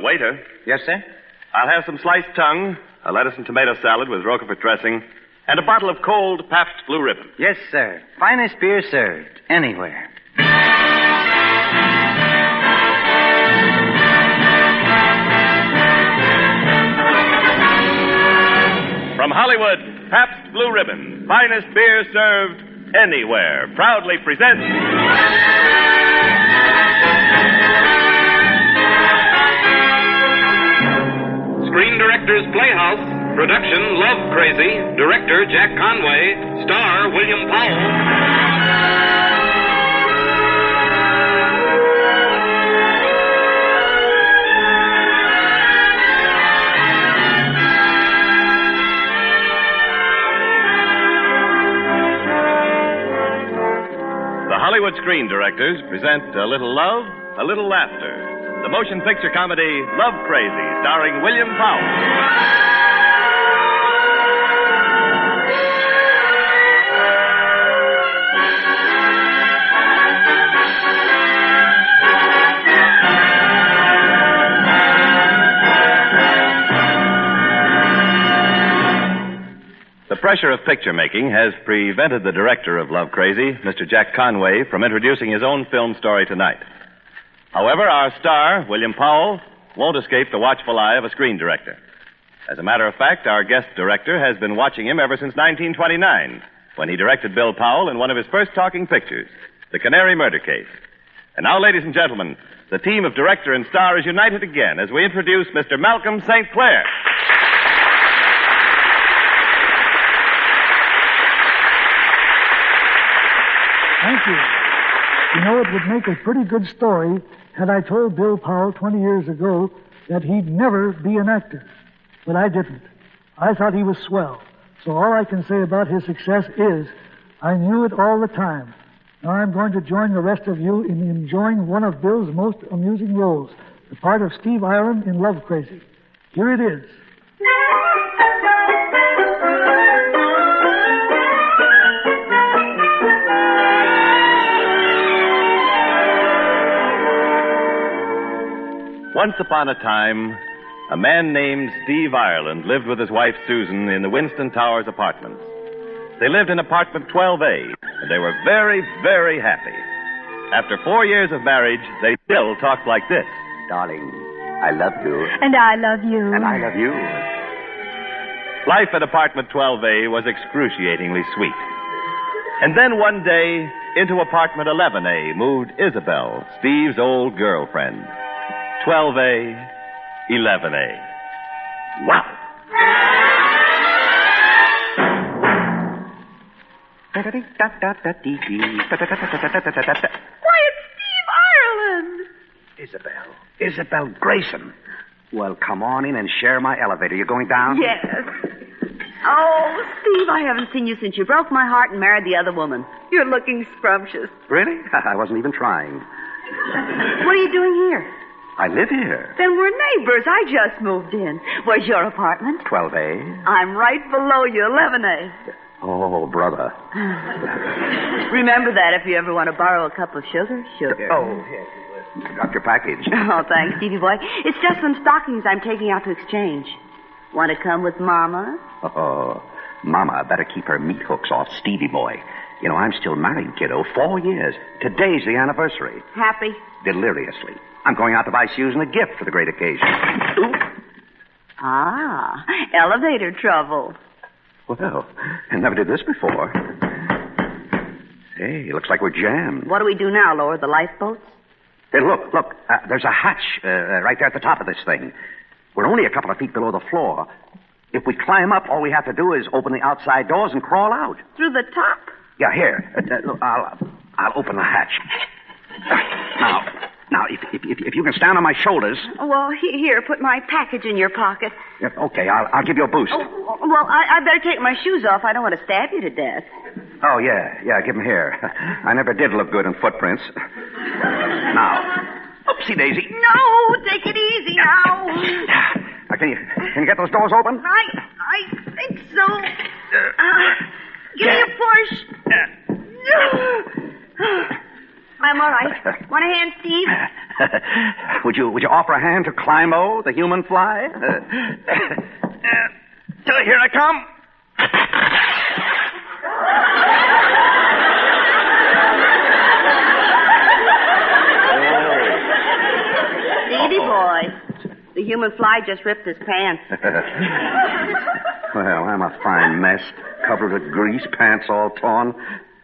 Waiter. Yes, sir? I'll have some sliced tongue, a lettuce and tomato salad with Roquefort dressing, and a bottle of cold Pabst Blue Ribbon. Yes, sir. Finest beer served anywhere. From Hollywood, Pabst Blue Ribbon, finest beer served anywhere, proudly presents... Screen Directors Playhouse. Production, Love Crazy. Director, Jack Conway. Star, William Powell. The Hollywood Screen Directors present A Little Love, A Little Laughter. The motion picture comedy, Love Crazy, starring William Powell. The pressure of picture making has prevented the director of Love Crazy, Mr. Jack Conway, from introducing his own film story tonight. However, our star, William Powell, won't escape the watchful eye of a screen director. As a matter of fact, our guest director has been watching him ever since 1929, when he directed Bill Powell in one of his first talking pictures, The Canary Murder Case. And now, ladies and gentlemen, the team of director and star is united again as we introduce Mr. Malcolm St. Clair. Thank you. You know, it would make a pretty good story had I told Bill Powell 20 years ago that he'd never be an actor. But I didn't. I thought he was swell. So all I can say about his success is I knew it all the time. Now I'm going to join the rest of you in enjoying one of Bill's most amusing roles, the part of Steve Ireland in Love Crazy. Here it is. Once upon a time, a man named Steve Ireland lived with his wife Susan in the Winston Towers apartments. They lived in apartment 12A, and they were very, very happy. After 4 years of marriage, they still talked like this. Darling, I love you. And I love you. And I love you. Life at apartment 12A was excruciatingly sweet. And then one day, into apartment 11A moved Isabel, Steve's old girlfriend. 12A, 11A. Wow! Why, it's Steve Ireland! Isabel Grayson. Well, come on in and share my elevator. You going down? Yes. Oh, Steve, I haven't seen you since you broke my heart and married the other woman. You're looking scrumptious. Really? I wasn't even trying. What are you doing here? I live here. Then we're neighbors. I just moved in. Where's your apartment? 12A. I'm right below you, 11A. Oh, brother. Remember that if you ever want to borrow a cup of sugar. Oh, yes. Got your package. Oh, thanks, Stevie boy. It's just some stockings I'm taking out to exchange. Want to come with Mama? Oh, Mama better keep her meat hooks off Stevie boy. You know, I'm still married, kiddo. 4 years. Today's the anniversary. Happy? Deliriously. I'm going out to buy Susan a gift for the great occasion. Ooh. Ah, elevator trouble. Well, I never did this before. Hey, looks like we're jammed. What do we do now, lower the lifeboats? Hey, look. There's a hatch right there at the top of this thing. We're only a couple of feet below the floor. If we climb up, all we have to do is open the outside doors and crawl out. Through the top? Yeah, here. Look, I'll open the hatch. Now, if you can stand on my shoulders. Well, here, put my package in your pocket. Yeah, okay, I'll give you a boost. Oh, well, I better take my shoes off. I don't want to stab you to death. Oh, yeah, give them here. I never did look good in footprints. Now, oopsie daisy. No, take it easy now. Now, can you get those doors open? I think so. Give me a push. I'm all right. Want a hand, Steve? Would you offer a hand to Climo, the human fly? So here I come. Stevie boy. The human fly just ripped his pants. Well, I'm a fine mess. Covered with grease, pants all torn.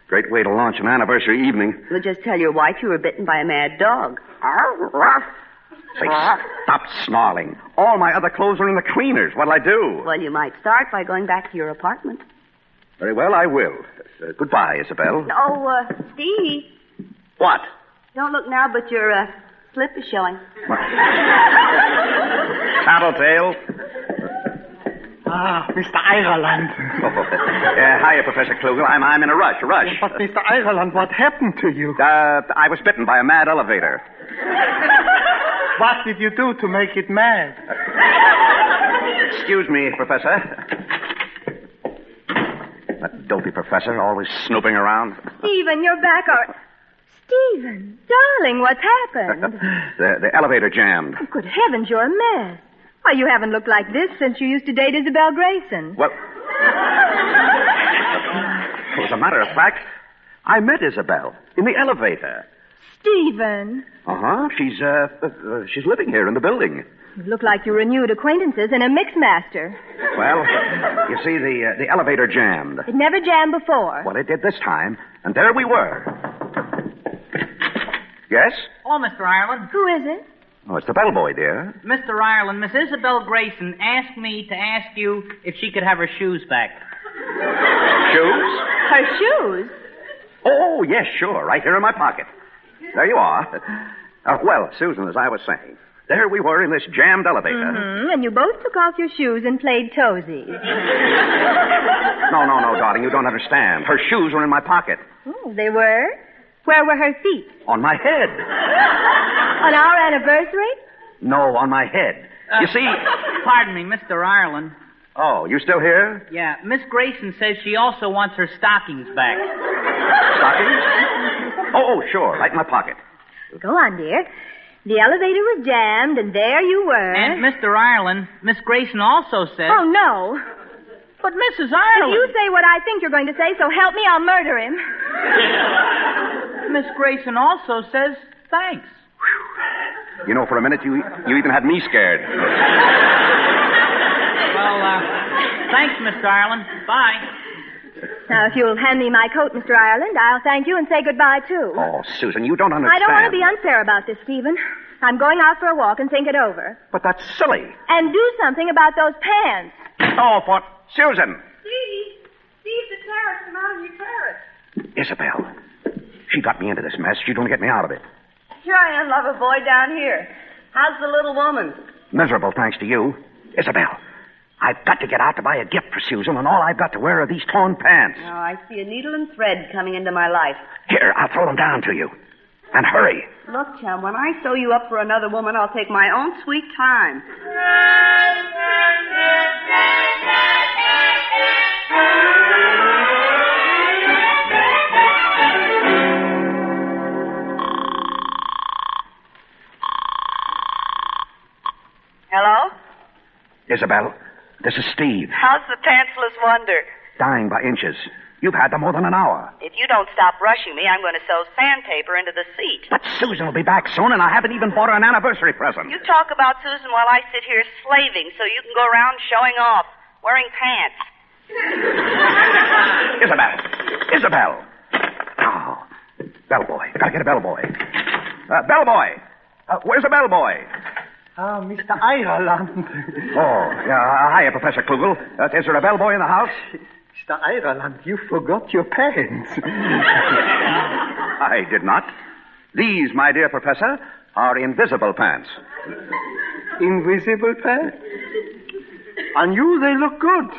Great way to launch an anniversary evening. We'll just tell your wife you were bitten by a mad dog. Say, stop snarling. All my other clothes are in the cleaners. What'll I do? Well, you might start by going back to your apartment. Very well, I will. Goodbye, Isabel. Oh, Steve. What? Don't look now, but your slip is showing. Tattletale. Ah, Mr. Ireland. Hiya, Professor Klugel. I'm in a rush. But, Mr. Ireland, what happened to you? I was bitten by a mad elevator. What did you do to make it mad? Excuse me, Professor. That dopey professor always snooping around. Stephen, you're back. Stephen, darling, what's happened? The elevator jammed. Oh, good heavens, you're a mess. Why, you haven't looked like this since you used to date Isabel Grayson. Well, as a matter of fact, I met Isabel in the elevator. Stephen. Uh-huh. She's living here in the building. You look like you renewed acquaintances in a mixmaster. Well, you see, the elevator jammed. It never jammed before. Well, it did this time, and there we were. Yes? Oh, Mr. Ireland. Who is it? Oh, it's the bellboy, dear. Mr. Ireland, Miss Isabel Grayson asked me to ask you if she could have her shoes back. Shoes? Her shoes? Oh, yes, sure. Right here in my pocket. There you are. Well, Susan, as I was saying, there we were in this jammed elevator. Mm-hmm. And you both took off your shoes and played toesies. No, darling, you don't understand. Her shoes were in my pocket. Oh, they were? Where were her feet? On my head. On our anniversary? No, on my head. You see... Pardon me, Mr. Ireland. Oh, you still here? Yeah, Miss Grayson says she also wants her stockings back. Stockings? Oh, sure. Right in my pocket. Go on, dear. The elevator was jammed, and there you were. And, Mr. Ireland, Miss Grayson also says... Oh, no. But, Mrs. Ireland... If you say what I think you're going to say, so help me, I'll murder him. Miss Grayson also says thanks. You know, for a minute, you even had me scared. Well, thanks, Mr. Ireland. Bye. Now, if you'll hand me my coat, Mr. Ireland, I'll thank you and say goodbye, too. Oh, Susan, you don't understand. I don't want to be unfair about this, Stephen. I'm going out for a walk and think it over. But that's silly. And do something about those pants. Oh, for Susan. Steve, the terrace. Come out on your terrace. Isabel. She got me into this mess. She's going to get me out of it. Here I am, lover boy, down here. How's the little woman? Miserable, thanks to you. Isabel, I've got to get out to buy a gift for Susan, and all I've got to wear are these torn pants. Oh, I see a needle and thread coming into my life. Here, I'll throw them down to you. And hurry. Look, chum, when I sew you up for another woman, I'll take my own sweet time. Hello? Isabel, this is Steve. How's the pantsless wonder? Dying by inches. You've had them more than an hour. If you don't stop rushing me, I'm going to sew sandpaper into the seat. But Susan will be back soon, and I haven't even bought her an anniversary present. You talk about Susan while I sit here slaving so you can go around showing off, wearing pants. Isabel! Oh, bellboy. Gotta get a bellboy. Bellboy! Where's the bellboy? Ah, Mr. Ireland. Oh, yeah. Hiya, Professor Klugel. Is there a bellboy in the house? Mr. Ireland, you forgot your pants. I did not. These, my dear Professor, are invisible pants. Invisible pants? On you, they look good.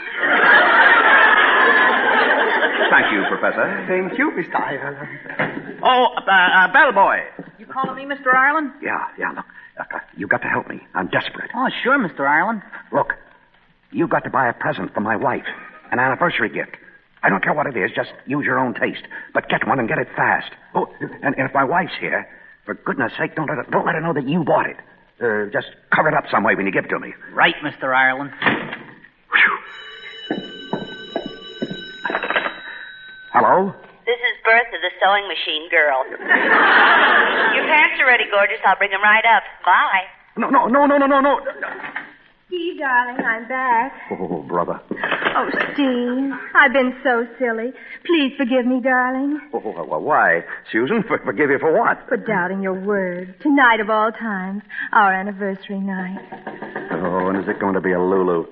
Thank you, Professor. Thank you, Mr. Ireland. Oh, bellboy. You calling me, Mr. Ireland? Yeah, look. You've got to help me. I'm desperate. Oh, sure, Mr. Ireland. Look, you've got to buy a present for my wife. An anniversary gift. I don't care what it is. Just use your own taste. But get one and get it fast. Oh, and if my wife's here, for goodness sake, don't let her know that you bought it. Just cover it up some way when you give it to me. Right, Mr. Ireland. Hello? This is Bertha, the sewing machine girl. Your pants are ready, gorgeous. I'll bring them right up. Bye. No. Steve, darling, I'm back. Oh, brother. Oh, Steve, I've been so silly. Please forgive me, darling. Well, why? Susan, forgive you for what? For doubting your word. Tonight of all times, our anniversary night. Oh, and is it going to be a Lulu?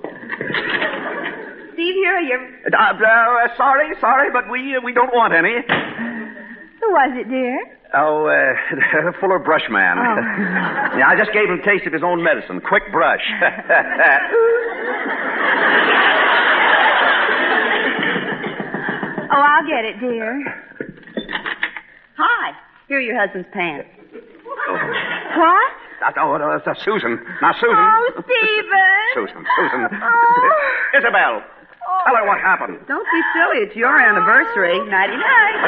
Steve, here are your... Sorry, but we don't want any. Who was it, dear? Oh, Fuller Brush Man. Oh. Yeah, I just gave him a taste of his own medicine. Quick brush. Oh, I'll get it, dear. Hi. Here are your husband's pants. What? That's Susan. Now, Susan. Oh, Stephen. Susan. Oh. Isabel, tell her what happened. Don't be silly. It's your anniversary. Nighty-night.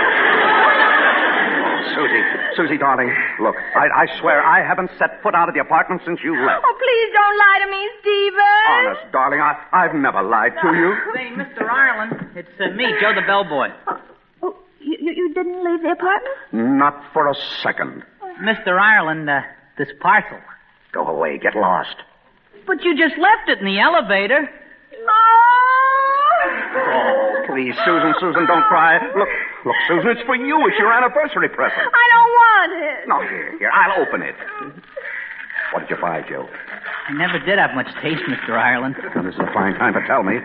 Susie, darling, look, I swear I haven't set foot out of the apartment since you left. Oh, please don't lie to me, Stephen. Honest, darling, I've never lied to you. Say, Mr. Ireland, it's me, Joe the bellboy. Oh, you didn't leave the apartment? Not for a second. Mr. Ireland, this parcel. Go away, get lost. But you just left it in the elevator. Oh, please, Susan, don't cry. Look, Susan, it's for you. It's your anniversary present. I don't want it. No, here, I'll open it. What did you buy, Joe? I never did have much taste, Mr. Ireland. Well, this is a fine time to tell me.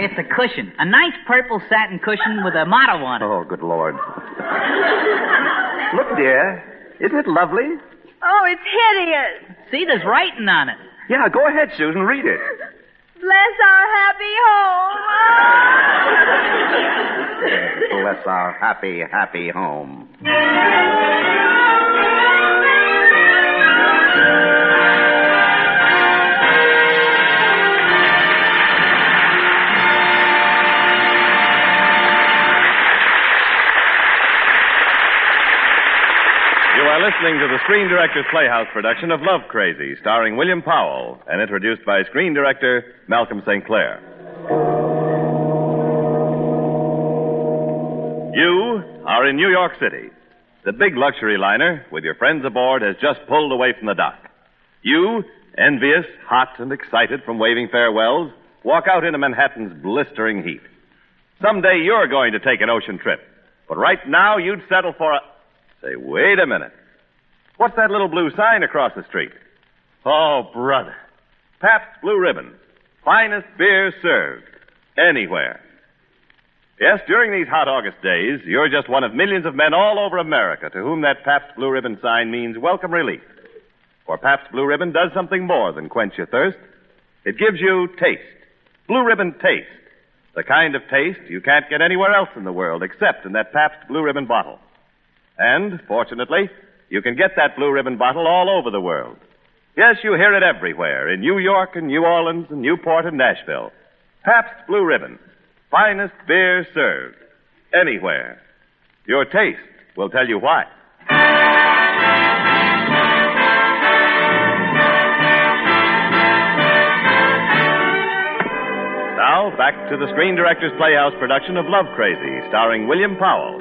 It's a cushion. A nice purple satin cushion with a motto on it. Oh, good Lord. Look, dear, isn't it lovely? Oh, it's hideous. See, there's writing on it. Yeah, go ahead, Susan, read it. Bless our happy home. Bless our happy home. You are listening to the Screen Directors Playhouse production of Love Crazy, starring William Powell, and introduced by screen director Malcolm St. Clair. You are in New York City. The big luxury liner, with your friends aboard, has just pulled away from the dock. You, envious, hot, and excited from waving farewells, walk out into Manhattan's blistering heat. Someday you're going to take an ocean trip. But right now you'd settle for a... Say, wait a minute. What's that little blue sign across the street? Oh, brother. Pabst Blue Ribbon. Finest beer served. Anywhere. Yes, during these hot August days, you're just one of millions of men all over America to whom that Pabst Blue Ribbon sign means welcome relief. For Pabst Blue Ribbon does something more than quench your thirst. It gives you taste. Blue Ribbon taste. The kind of taste you can't get anywhere else in the world except in that Pabst Blue Ribbon bottle. And, fortunately, you can get that Blue Ribbon bottle all over the world. Yes, you hear it everywhere, in New York and New Orleans and Newport and Nashville. Pabst Blue Ribbon. Finest beer served. Anywhere. Your taste will tell you why. Now, back to the Screen Directors Playhouse production of Love Crazy, starring William Powell.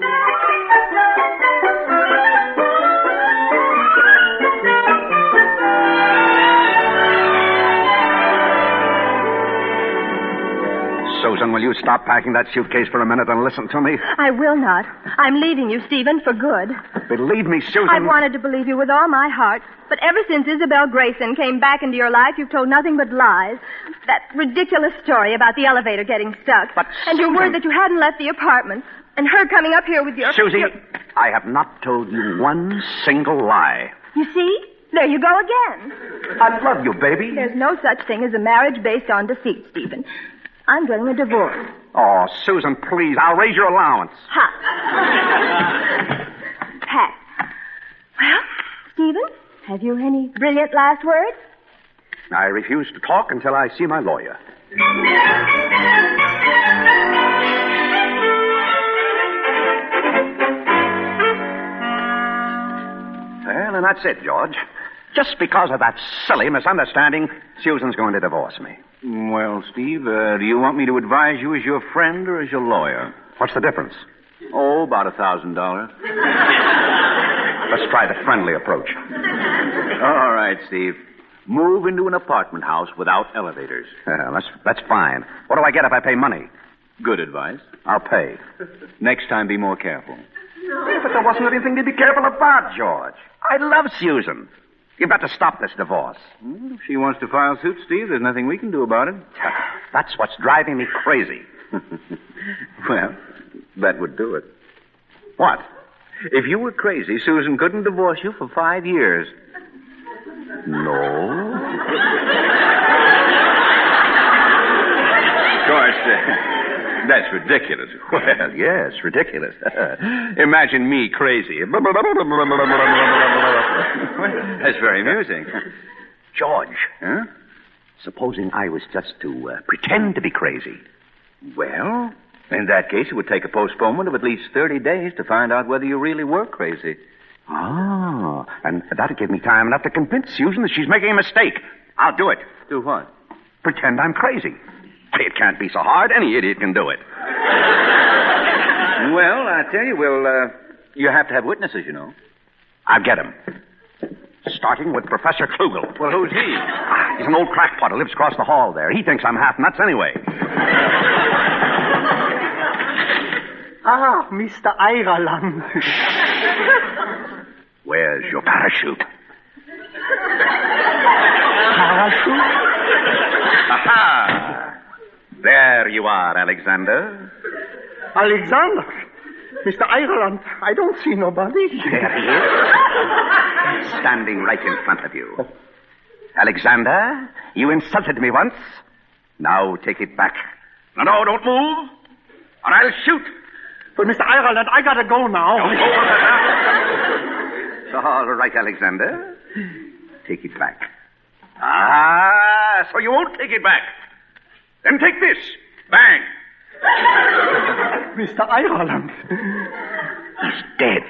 Susan, will you stop packing that suitcase for a minute and listen to me? I will not. I'm leaving you, Stephen, for good. Believe me, Susan. I've wanted to believe you with all my heart, but ever since Isabel Grayson came back into your life, you've told nothing but lies. That ridiculous story about the elevator getting stuck. But and your word that you hadn't left the apartment. And her coming up here with your... Susie, I have not told you one single lie. You see? There you go again. I love you, baby. There's no such thing as a marriage based on deceit, Stephen. I'm getting a divorce. Oh, Susan, please. I'll raise your allowance. Ha! Pat. Well, Stephen, have you any brilliant last words? I refuse to talk until I see my lawyer. that's it, George. Just because of that silly misunderstanding, Susan's going to divorce me. Well, Steve, do you want me to advise you as your friend or as your lawyer? What's the difference? Oh, about $1,000. Let's try the friendly approach. All right, Steve. Move into an apartment house without elevators. That's fine. What do I get if I pay money? Good advice. I'll pay. Next time, be more careful. But there wasn't anything to be careful about, George. I love Susan. You've got to stop this divorce. Well, if she wants to file suit, Steve, there's nothing we can do about it. That's what's driving me crazy. Well, that would do it. What? If you were crazy, Susan couldn't divorce you for 5 years. No. Of course, that's ridiculous. Well, yes, ridiculous. Imagine me crazy. That's very amusing. George. Huh? Supposing I was just to pretend to be crazy. Well, in that case, it would take a postponement of at least 30 days to find out whether you really were crazy. Ah, and that'll give me time enough to convince Susan that she's making a mistake. I'll do it. Do what? Pretend I'm crazy. It can't be so hard. Any idiot can do it. Well, I tell you, you have to have witnesses, you know. I'll get him. Starting with Professor Klugel. Well, who's he? He's an old crackpot who lives across the hall there. He thinks I'm half nuts anyway. Ah, Mr. Ireland. Where's your parachute? Parachute? Aha! There you are, Alexander. Alexander? Mr. Ireland, I don't see nobody. There he is. Standing right in front of you. Alexander, you insulted me once. Now take it back. No, don't move, or I'll shoot. But, Mr. Ireland, I gotta go now. Don't go. All right, Alexander. Take it back. Ah, so you won't take it back. Then take this. Bang. Mr. Ireland. He's dead.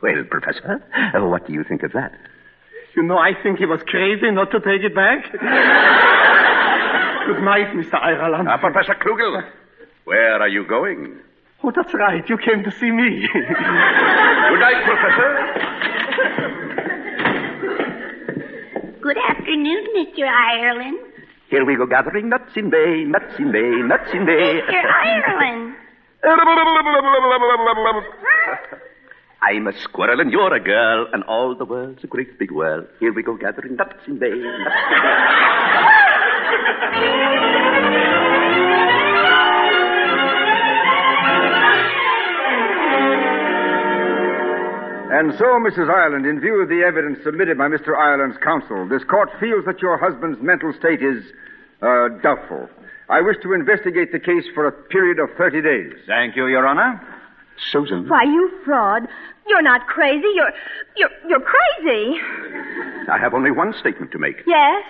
Well, Professor, what do you think of that? You know, I think he was crazy not to take it back. Good night, Mr. Ireland. Professor Klugel, where are you going? Oh, that's right. You came to see me. Good night, Professor. Good afternoon, Mr. Ireland. Here we go gathering nuts in May, nuts in May, nuts in May. Mr. Ireland. I'm a squirrel and you're a girl, and all the world's a great big world. Here we go gathering nuts in May, nuts in May. And so, Mrs. Ireland, in view of the evidence submitted by Mr. Ireland's counsel, this court feels that your husband's mental state is doubtful. I wish to investigate the case for a period of 30 days. Thank you, Your Honor. Susan. Why, you fraud. You're not crazy. You're crazy. I have only one statement to make. Yes?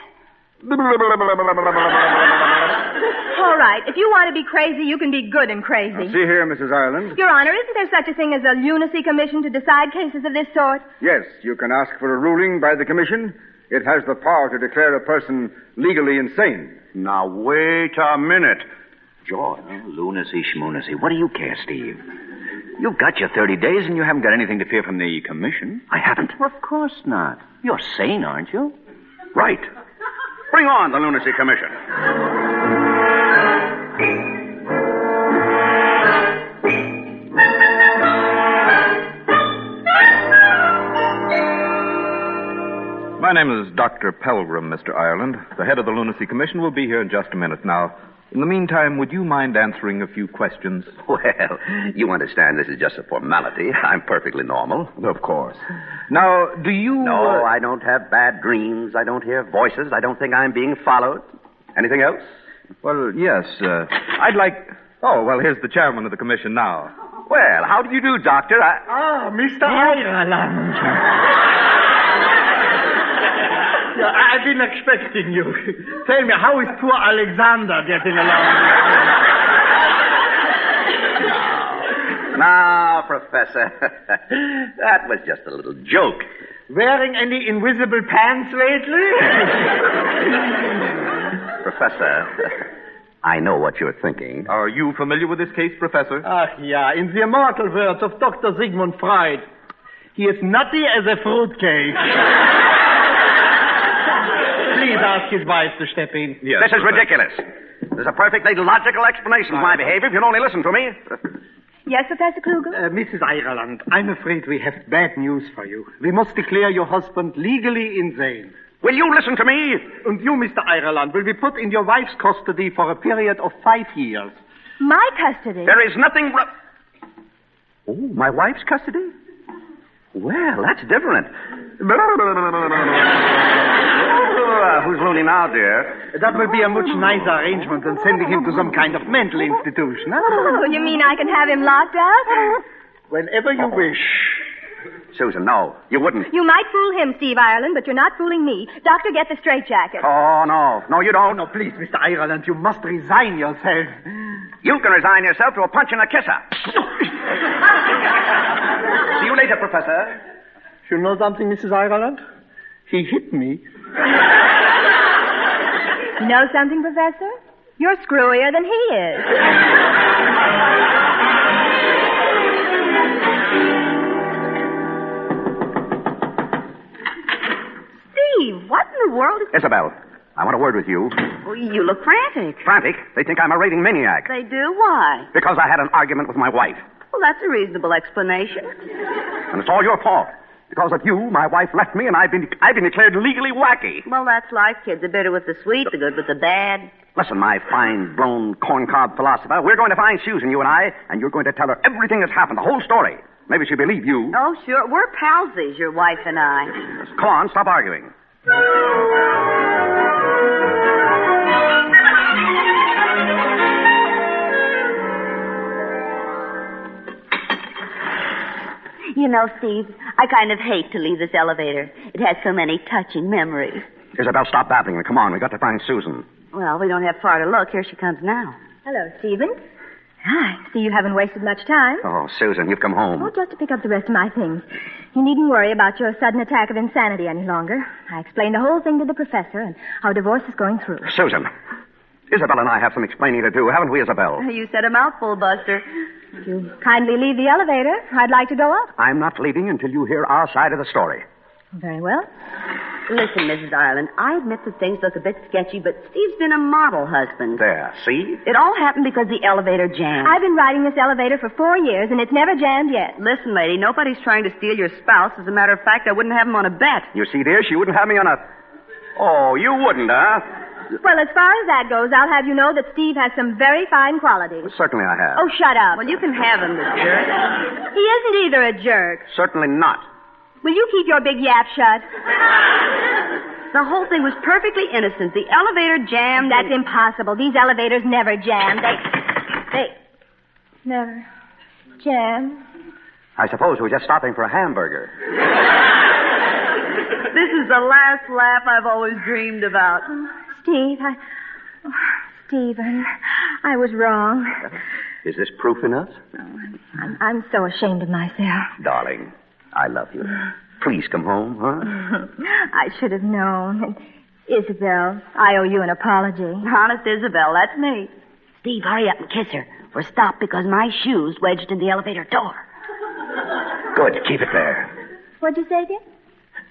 All right. If you want to be crazy, you can be good and crazy. Now, see here, Mrs. Ireland. Your Honor, isn't there such a thing as a lunacy commission to decide cases of this sort? Yes, you can ask for a ruling by the commission. It has the power to declare a person legally insane. Now, wait a minute. George. Oh, lunacy schmoonacy. What do you care, Steve? You've got your 30 days and you haven't got anything to fear from the commission. I haven't. Well, of course not. You're sane, aren't you? Right. Bring on the lunacy commission. My name is Dr. Pelgrim, Mr. Ireland. The head of the Lunacy Commission will be here in just a minute now. In the meantime, would you mind answering a few questions? Well, you understand this is just a formality. I'm perfectly normal. Of course. Now, do you... No, I don't have bad dreams. I don't hear voices. I don't think I'm being followed. Anything else? Well, yes. I'd like... Oh, well, here's the chairman of the commission now. Well, how do you do, Doctor? Mr. Ireland. Yeah, I've been expecting you. Tell me, how is poor Alexander getting along? Now, Professor, that was just a little joke. Wearing any invisible pants lately? Professor, I know what you're thinking. Are you familiar with this case, Professor? Yeah. In the immortal words of Dr. Sigmund Freud, he is nutty as a fruitcake. Please ask his wife to step in. Yes, this is ridiculous. There's a perfectly logical explanation for my behavior if you'll only listen to me. Yes, Professor Klugel? Mrs. Ireland, I'm afraid we have bad news for you. We must declare your husband legally insane. Will you listen to me? And you, Mr. Ireland, will be put in your wife's custody for a period of 5 years. My custody? There is nothing... Oh, my wife's custody? Well, that's different. Who's loony now, dear? That will be a much nicer arrangement than sending him to some kind of mental institution. Huh? Oh, you mean I can have him locked up? Whenever you wish. Susan, no, you wouldn't. You might fool him, Steve Ireland, but you're not fooling me. Doctor, get the straitjacket. Oh, no. No, you don't. No, please, Mr. Ireland, you must resign yourself. You can resign yourself to a punch and a kisser. See you later, Professor. You know something, Mrs. Ireland? He hit me. You know something, Professor? You're screwier than he is. Steve, what in the world is... Isabel, I want a word with you. Well, you look frantic. Frantic? They think I'm a raving maniac. They do? Why? Because I had an argument with my wife. Well, that's a reasonable explanation. And it's all your fault. Because of you, my wife left me, and I've been declared legally wacky. Well, that's life, kid. The bitter with the sweet, the good with the bad. Listen, my fine-blown corncob philosopher, we're going to find Susan, you and I, and you're going to tell her everything that's happened, the whole story. Maybe she'll believe you. Oh, sure. We're palsies, your wife and I. Come on, stop arguing. You know, Steve, I kind of hate to leave this elevator. It has so many touching memories. Isabel, stop babbling. Come on, we've got to find Susan. Well, we don't have far to look. Here she comes now. Hello, Stephen. Hi. See, you haven't wasted much time. Oh, Susan, you've come home. Oh, just to pick up the rest of my things. You needn't worry about your sudden attack of insanity any longer. I explained the whole thing to the professor, and our divorce is going through. Susan, Isabel and I have some explaining to do, haven't we, Isabel? You said a mouthful, Buster. If you kindly leave the elevator, I'd like to go up. I'm not leaving until you hear our side of the story. Very well. Listen, Mrs. Ireland, I admit that things look a bit sketchy, but Steve's been a model husband. There, see? It all happened because the elevator jammed. I've been riding this elevator for 4 years, and it's never jammed yet. Listen, lady, nobody's trying to steal your spouse. As a matter of fact, I wouldn't have him on a bet. You see, dear, she wouldn't have me on a... Oh, you wouldn't, huh? Well, as far as that goes, I'll have you know that Steve has some very fine qualities. Well, certainly I have. Oh, shut up. Well, you can have him, the jerk. He isn't either a jerk. Certainly not. Will you keep your big yap shut? The whole thing was perfectly innocent. The elevator jammed. That's impossible. These elevators never jam. They never jam. I suppose we're just stopping for a hamburger. This is the last laugh I've always dreamed about. Steve, Stephen, I was wrong. Is this proof in us? I'm so ashamed of myself. Darling, I love you. Please come home, huh? I should have known. Isabel, I owe you an apology. Honest, Isabel, that's me. Steve, hurry up and kiss her. We're stopped because my shoe's wedged in the elevator door. Good, keep it there. What'd you say, dear?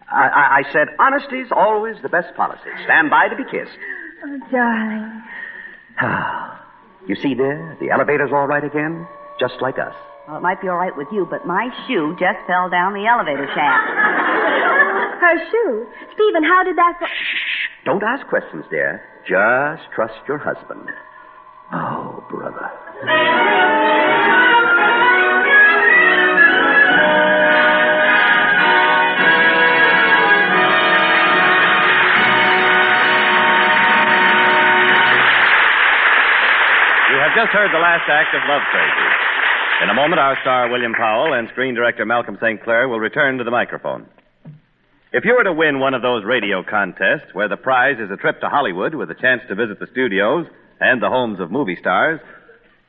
I said honesty's always the best policy. Stand by to be kissed. Oh, darling. You see, dear, the elevator's all right again, just like us. Well, it might be all right with you, but my shoe just fell down the elevator shaft. Her shoe? Stephen, how did that... Shh. Don't ask questions, dear. Just trust your husband. Oh, brother. You have just heard the last act of Love Crazy. In a moment, our star, William Powell, and screen director Malcolm St. Clair will return to the microphone. If you were to win one of those radio contests where the prize is a trip to Hollywood with a chance to visit the studios and the homes of movie stars,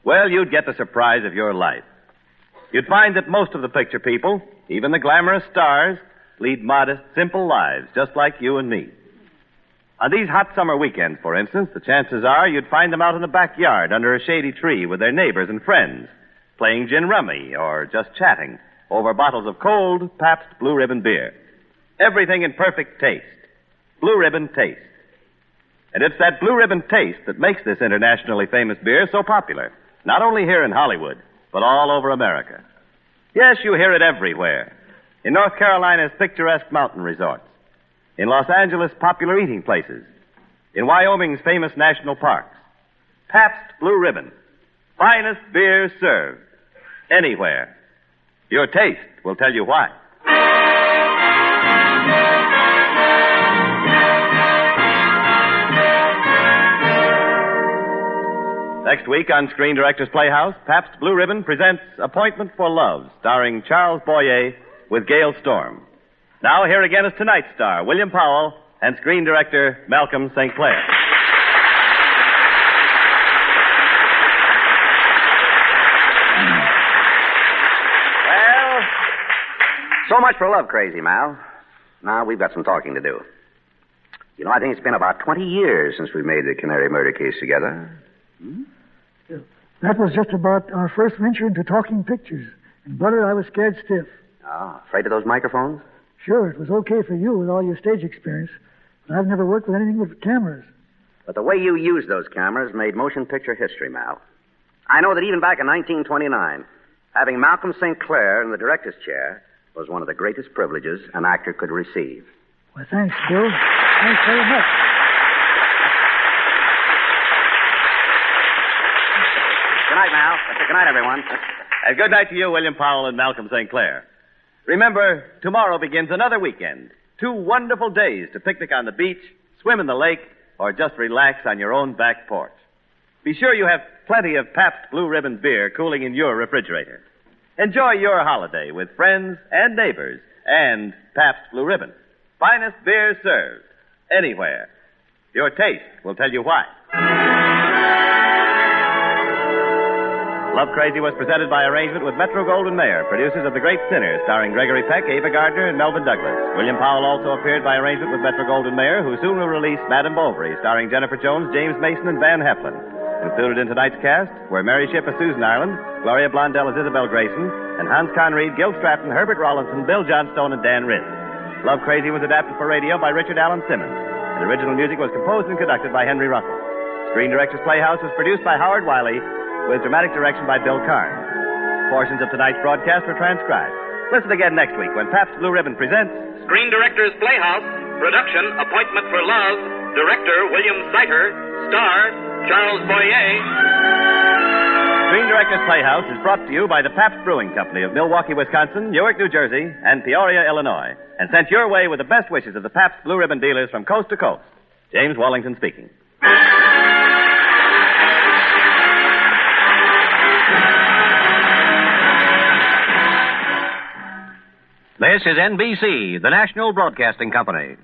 well, you'd get the surprise of your life. you'd find that most of the picture people, even the glamorous stars, lead modest, simple lives, just like you and me. On these hot summer weekends, for instance, the chances are you'd find them out in the backyard under a shady tree with their neighbors and friends, playing gin rummy or just chatting over bottles of cold Pabst Blue Ribbon beer. Everything in perfect taste. Blue Ribbon taste. And it's that Blue Ribbon taste that makes this internationally famous beer so popular, not only here in Hollywood, but all over America. Yes, you hear it everywhere. In North Carolina's picturesque mountain resorts, in Los Angeles' popular eating places, in Wyoming's famous national parks. Pabst Blue Ribbon, finest beer served anywhere. Your taste will tell you why. Next week on Screen Directors Playhouse, Pabst Blue Ribbon presents Appointment for Love, starring Charles Boyer with Gail Storm. Now, here again is tonight's star, William Powell, and screen director Malcolm St. Clair. Well, so much for Love Crazy, Mal. Now, we've got some talking to do. You know, I think it's been about 20 years since we made the Canary murder case together. That was just about our first venture into talking pictures. And, brother, I was scared stiff. Oh, afraid of those microphones? Sure, it was okay for you with all your stage experience, but I've never worked with anything but cameras. But the way you used those cameras made motion picture history, Mal. I know that even back in 1929, having Malcolm St. Clair in the director's chair was one of the greatest privileges an actor could receive. Well, thanks, Bill. Thanks very much. Good night, Mal. Good night, everyone. And good night to you, William Powell and Malcolm St. Clair. Remember, tomorrow begins another weekend. 2 wonderful days to picnic on the beach, swim in the lake, or just relax on your own back porch. Be sure you have plenty of Pabst Blue Ribbon beer cooling in your refrigerator. Enjoy your holiday with friends and neighbors and Pabst Blue Ribbon. Finest beer served anywhere. Your taste will tell you why. Love Crazy was presented by arrangement with Metro-Goldwyn-Mayer, producers of The Great Sinner, starring Gregory Peck, Ava Gardner, and Melvin Douglas. William Powell also appeared by arrangement with Metro-Goldwyn-Mayer, who soon will release Madame Bovary, starring Jennifer Jones, James Mason, and Van Heflin. Included in tonight's cast were Mary Shipp as Susan Ireland, Gloria Blondell as Isabel Grayson, and Hans Conried, Gil Stratton, Herbert Rawlinson, Bill Johnstone, and Dan Ritz. Love Crazy was adapted for radio by Richard Allen Simmons, and original music was composed and conducted by Henry Russell. Screen Directors Playhouse was produced by Howard Wiley, with dramatic direction by Bill Carnes. Portions of tonight's broadcast were transcribed. Listen again next week when Pabst Blue Ribbon presents Screen Directors Playhouse, production Appointment for Love, director William Seiter, star Charles Boyer. Screen Directors Playhouse is brought to you by the Pabst Brewing Company of Milwaukee, Wisconsin, Newark, New Jersey, and Peoria, Illinois, and sent your way with the best wishes of the Pabst Blue Ribbon dealers from coast to coast. James Wallington speaking. This is NBC, the national broadcasting company.